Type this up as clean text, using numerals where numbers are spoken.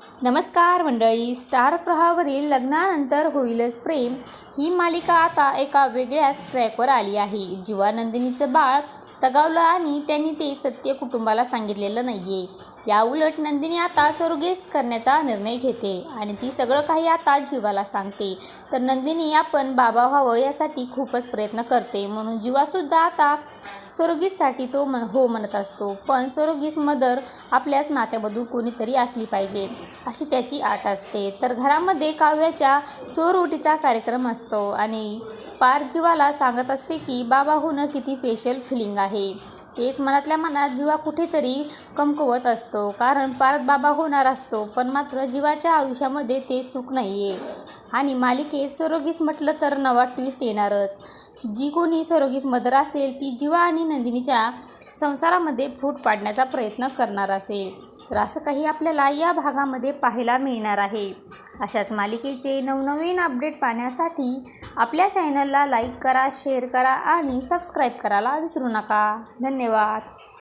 नमस्कार मंडळी, स्टार प्रवाहावरील लग्नानंतर होईलच प्रेम ही मालिका आता एका वेगळ्याच ट्रॅकवर आली आहे. जेव्हा नंदिनीचं बाळ तगावलं आणि त्यांनी ते सत्य कुटुंबाला सांगितलेलं नाहीये. या उलट नंदिनी आता सरोगेस करण्याचा निर्णय घेते आणि ती सगळं काही आता जीवाला सांगते. तर नंदिनी आपण बाबा व्हावं यासाठी खूपच प्रयत्न करते, म्हणून जीवासुद्धा आता सरोगीससाठी तो हो म्हणत असतो. पण सरोगीस मदर आपल्याच नात्यामधून कोणीतरी असली पाहिजे अशी त्याची आट असते. तर घरामध्ये काव्याच्या चोरओटीचा कार्यक्रम असतो आणि पार जीवाला सांगत असते की बाबा होणं किती स्पेशल फिलिंग आहे. तेच मनातल्या मनात जीवा कुठेतरी कमकवत असतो, कारण पारत बाबा होणार असतो, पण मात्र जीवाच्या आयुष्यामध्ये ते सुख नाही आहे. आणि मालिकेत सरोगीस म्हटलं तर नवा ट्विस्ट येणारच. जी कोणी सरोगीस मदर असेल ती जीवा आणि नंदिनीच्या संसारामध्ये फूट पाडण्याचा प्रयत्न करणार असेल. तर असं काही आपल्याला या भागामध्ये पाहायला मिळणार आहे. अशाच मालिकेचे नवनवीन अपडेट पाहण्यासाठी आपल्या चॅनलला लाईक करा, शेअर करा आणि सबस्क्राईब करायला विसरू नका. धन्यवाद.